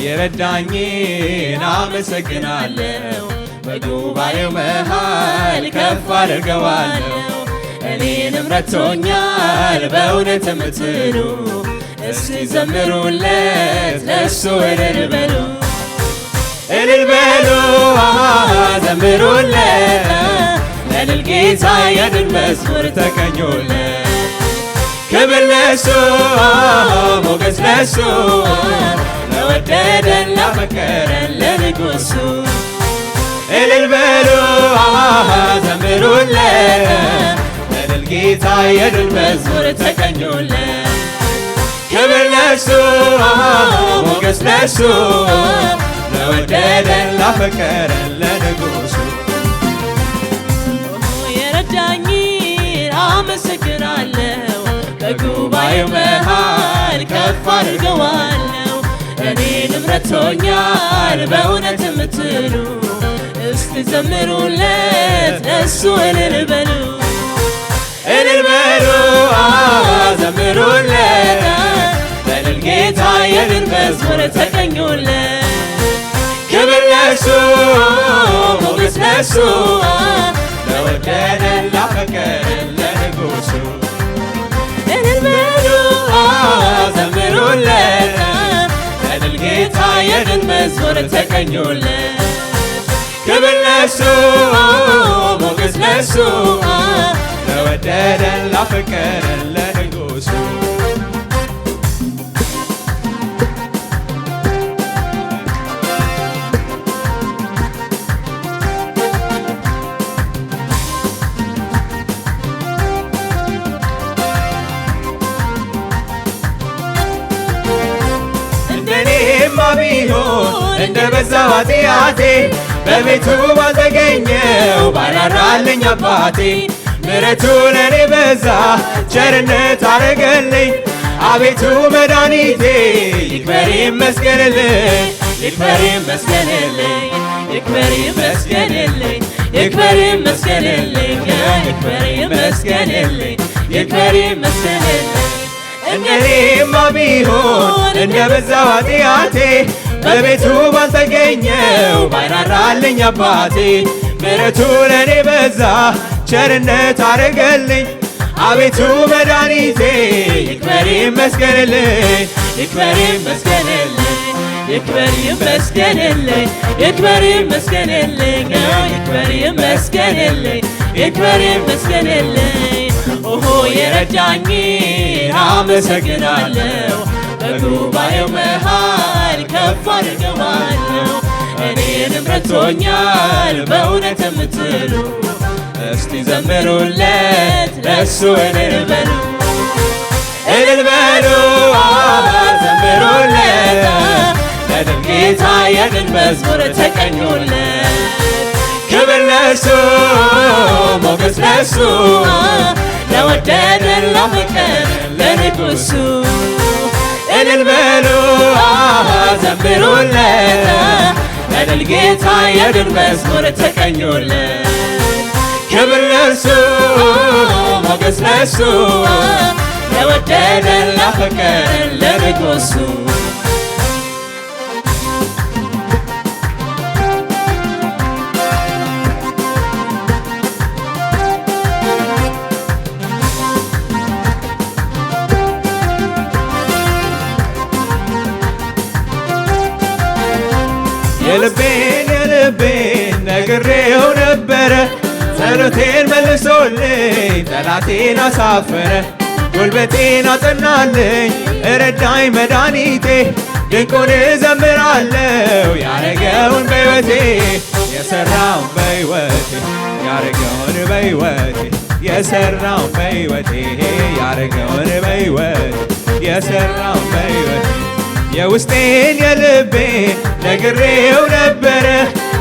የረዳኝን አመሰግናለሁ በጉባኤው መሃል ከፍ አድርገዋለሁ እኔንም ረድቶኛል በእውነት የምትሉ እስቲ ዘምሩለት ለእሱ እልል በሉ ዘምሩለት ለድል ጌታ የድል መዝሙር ተቀኙለት ክብር ለእሱ ሞገስ ለእሱ ለወደደን ላፈቀረን ለንጉሡ እልል በሉ ዘምሩለት ለድል ጌታ የድል መዝሙር ተቀኙለት ክብር ለእሱ ሞገስ ለእሱ ለወደደን ላፈቀረን ለንጉሡ የረዳኝን አመሰግናለሁ በጉባኤው መሃል ከፍ አድርገዋለሁ እኔንም ረድቶኛል በእውነት የምትሉ እስቲ ዘምሩለት ለእሱ እልል በሉ ዘምሩለት ለድል ጌታ የድል መዝሙር ተቀኙለት ክብር ለእሱ ሞገስ ለእሱ ለወደደን ላፈቀረን ለንጉሡ እልል በሉ ዘምሩለት ለድል ጌታ የድል መዝሙር ተቀኙለት ክብር ለእሱ ሞገስ ለእሱ ለወደደን ላፈቀረን ለንጉሡ እንደኔማ ቢሆን እንደ በዛ ኃጢአቴ በቤቱ ባልተገኘው ባራራልኝ አባቴ ምሕረቱ ለኔ በዛ ቸርነት አረገልኝ አቤቱ መድኃኒቴ ይክበር ይመስገንልኝ ይክበር ይመስገንልኝ ይክበር ይመስገንልኝ ይክበር ይመስገንልኝ ይክበር ይመስገንልኝ ይክበር ይመስገንልኝ እንደኔማ ቢሆን እንደ በዛው ኃጢአቴ በቤቱ ባልተገኘው ባይራራልኝ አባቴ ምሕረቱ ለኔ በዛ ቸርነት አረገልኝ አቤቱ መድኃኒቴ ይክበር ይመስገንልኝ ይክበር ይመስገንልኝ ይክበር ይመስገንልኝ ይክበር ይመስገንልኝ ይክበር ይመስገንልኝ ይክበር ይመስገንልኝ ኦሆ የረዳኝን አመሰግናለሁ በጉባኤው መሃል ከፍ አድርገዋለሁ እኔንም ረድቶኛል በእውነት የምትሉ እስቲ ዘምሩለት ለእሱ እልል በሉ ዘምሩለት ለድል ጌታ የድል መዝሙር ተቀኙለት ክብር ለእሱ ሞገስ ለእሱ ለወደደን ላፈቀረን ለንጉሡ እልል በሉ ዘምሩለት ለድል ጌታ የድል መዝሙር ተቀኙለት ክብር ለእሱ ሞገስ ለእሱ ለወደደን ላፈቀረን ለንጉሡ የልቤን ነግሬው ነበረ ጸሎቴን መልሶልኝ ጠላቴን አሳፈረ ጉልበቴን አጸናልኝ እረዳኝ መድኃኒቴ ድንቁን እዘምራለሁ ያረገውን በሕይወቴ የሠራውን በሕይወቴ ያረገውን በሕይወቴ የሠራውን በሕይወቴ ያረገውን በሕይወቴ የሠራውን በሕይወቴ የውስጤን የልቤን ነግሬው ነበረ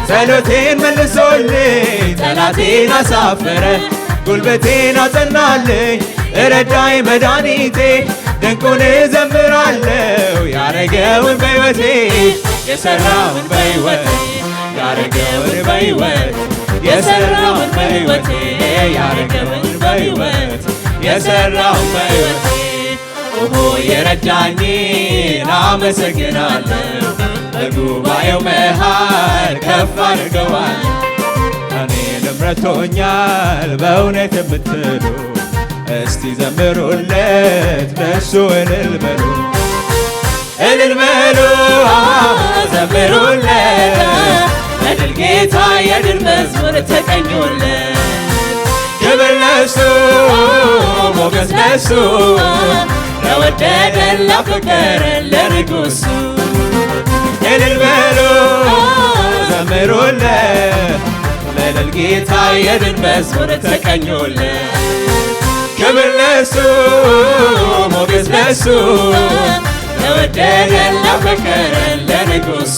ጸሎቴን መልሶልኝ ጠላቴን አሳፈረ ጉልበቴን አጸናልኝ እረዳኝ መድኃኒቴ ድንቁን እዘምራለሁ ያረገውን በሕይወቴ የሠራውን በሕይወቴ ያረገውን በሕይወቴ የሠራውን በሕይወቴ ያረገውን በሕይወቴ የሠራውን በሕይወቴ ኦሆ የረዳኝን አመሰግናለሁ በጉባኤው መሃል ከፍ አድርገዋል። እኔንም ረድቶኛል በእውነት የምትሉ እስቲ ዘምሩለት ለእሱ እልል በሉ እልል በሉ ዘምሩለት ለድል ጌታ የድል መዝሙር ተቀኙለት። ክብር ለእሱ ሞገስ ለእሱ ለወደደን ላፈቀረን ለንጉሡ እልል በሉ ዘምሩለት ለድል ጌታ የድል መዝሙር ተቀኙለት። ክብር ለእሱ ሞገስ ለእሱ ለወደደን ላፈቀረን ለንጉሡ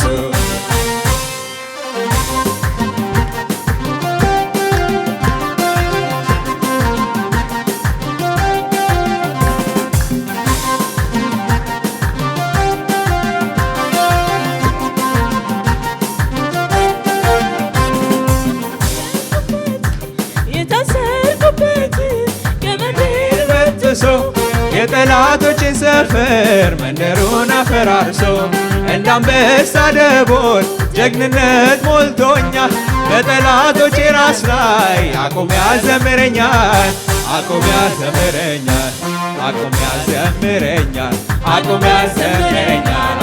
የጠላቶችን ሰፈር መንደሩን አፈራርሶ እንደ አንበሳ ደቦል ጀግንነት ሞልቶኛል። በጠላቶቼ ራስ ላይ አቁሞ ያዘምረኛል አቁሞ ያዘምረኛል አቁሞ ያዘምረኛል አቁሞ ያዘምረኛል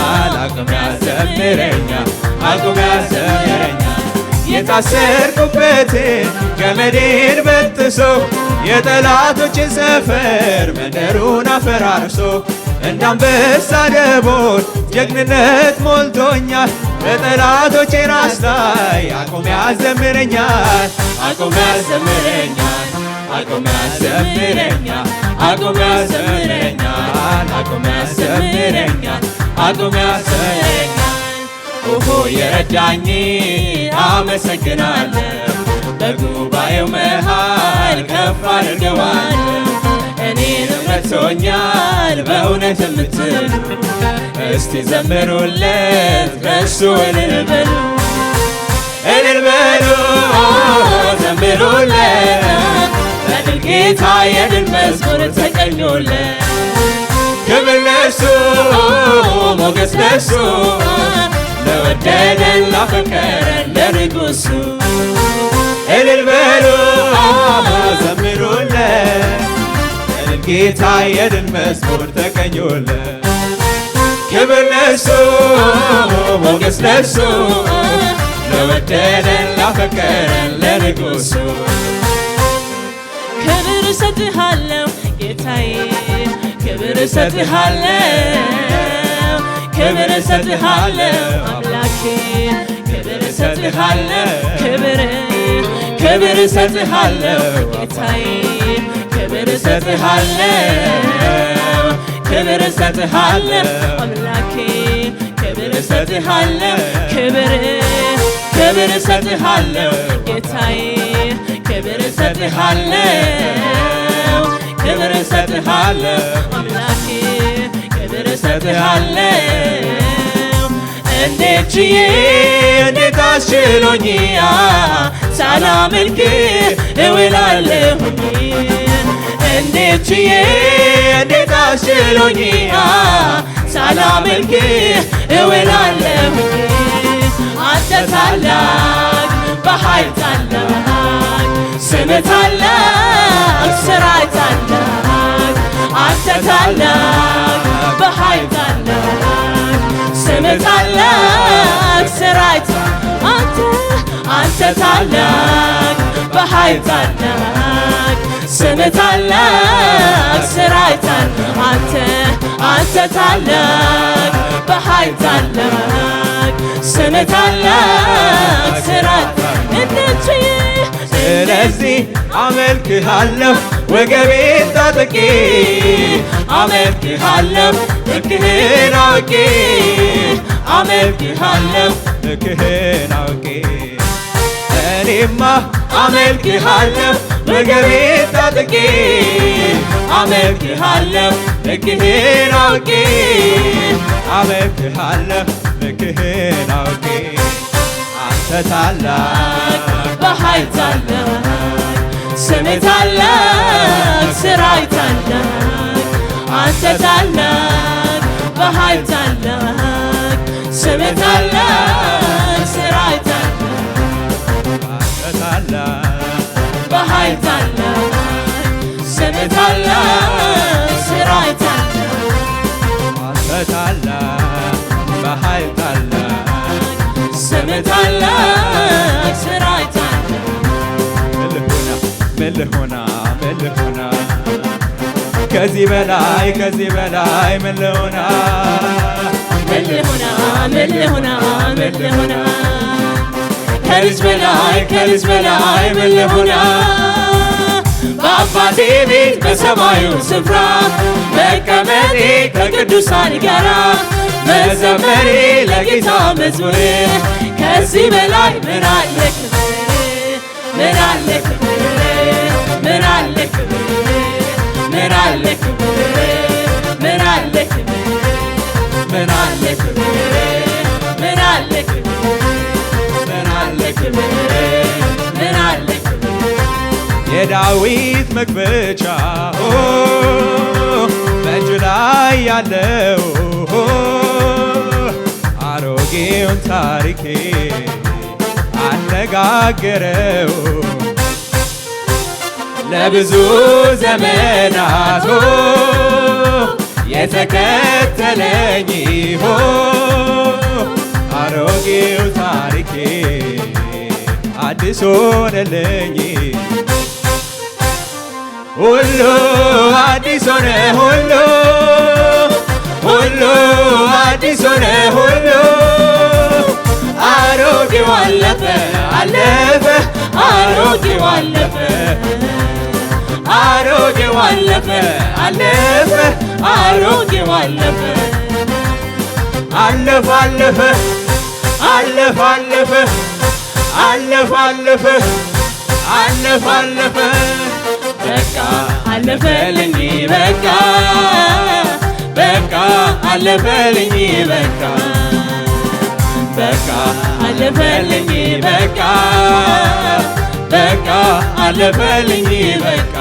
አቁሞ ያዘምረኛል አቁሞ ያዘምረኛል የታሰርኩበትን ገመዴን በጥሶ የጠላቶችን ሰፈር መንደሩን አፈራርሶ እንደ አንበሳ ደቦል ጀግንነት ሞልቶኛል። በጠላቶቼ ራስ ላይ አቁሞ ያዘምረኛል አቁሞ ያዘምረኛል አቁሞ ያዘምረኛል አቁሞ ያዘምረኛል አቁሞ ያዘምረኛል አቁሞ ያዘምረኛል ኦሆ የረዳኝ አመሰግናለሁ በጉባኤው መሃል ከፍ አድርገዋለሁ። እኔንም ረድቶኛል በእውነት የምትሉ እስቲ ዘምሩለት ለእሱ እልል በሉ እልል በሉ ዘምሩለት ለድል ጌታ የድል መዝሙር ተቀኙለት። ክብር ለእሱ ሞገስ ለእሱ ለወደደን ላፈቀረን ለንጉሡ እልል በሉ ዘምሩለት ለድል ጌታ የድል መዝሙር ተቀኙለት። ክብር ለእሱ ሞገስ ለእሱ ለወደደን ላፈቀረን ለንጉሡ ክብር እሰጥሃለሁ ጌታዬ ክብር እሰጥሃለሁ ክብር እሰጥሃለሁ አምላኬ ክብር እሰጥሃለሁ ክብር እሰጥሃለሁ ጌታዬ ክብር እሰጥሃለሁ ክብር እሰጥሃለሁ አምላኬ ክብር እሰጥሃለሁ ክብር እሰጥሃለሁ ጌታዬ ክብር እሰጥሃለሁ ክብር እሰጥሃለሁ አምላኬ ክብር እሰጥሃለሁ። እንዴት ችዬ እንዴት አስችሎኝ ሳላመልክህ እውላለሁኝ እንዴት ችዬ እንዴት አስችሎኝ ሳላመልክህ እውላለሁኝ አንተ ታላቅ በኃይል ታላቅ ስምህ ታላቅ ሥራህ ታላቅ አንተ ታላቅ በኃይል ታላቅ ስምህ ታላቅ ሥራህ አንተ ታላቅ በኃይል ታላቅ ስምህ ታላቅ ሥራህ ታላቅ አንተ ታላቅ በኃይል ታላቅ ስምህ ታላቅ ሥራህ እንዴት ስለዚህ አመልክሃለሁ ወገቤን ታጥቄ አመልክሃለሁ ልክህን አውቄ አመልክሃለሁ ልክህን አውቄ እኔማ አመልክሃለሁ ወገቤን ታጥቄ አመልክሃለሁ ልክህን አውቄ አመልክሃለሁ ልክህን አውቄ አንተ ታላቅ በኃይል ታላቅ ስምህ ታላቅ ሥራህ ታላቅ አንተ ታላቅ በኃይል ታላቅ ስምህ ታላቅ ስራ አይታለሁ አንተ ታላቅ በኃይል ታላቅ ስምህ ታላቅ ስራ አይታለሁ አንተ ታላቅ በኃይል ታላቅ ስምህ ታላቅ ስራ አይታለሁ ምን ልሆና ከዚህ በላይ ምን ልሆና ከልጅ በላይ ምን ልሆና በአባቴ ቤት በሰማዩ ስፍራ መቀመጤ ከቅዱሳን ጋራ መዘመሬ ለጌታ መዝሙሬ ከዚህ በላይ ምን አለ ክብር ምን አለ ክብር ምን አለ ክብር ምን አለ ክብር ምን አለ ክብር ምን አለ ክብር ምን አለ ክብር ምን አለ ክብር ምን አለ ክብር የዳዊት መክፈቻ በእጁ ላይ ያለው አሮጌውን ታሪኬ አነጋገረው ለብዙ ዘመናት የተከተለኝ አሮጌው ታሪኬ አዲስ ሆነልኝ ሁሉ አዲስ ሆነ ሁሉ አዲስ ሆነ ሁሉ አሮጌው አለፈ አሮጌው አለፈ አሮጌው አለፈ አሮጌው አለፈ አለፈ አለፈ በቃ አለፈልኝ በቃ አለፈልኝ በቃ አለፈልኝ በቃ አለፈልኝ በቃ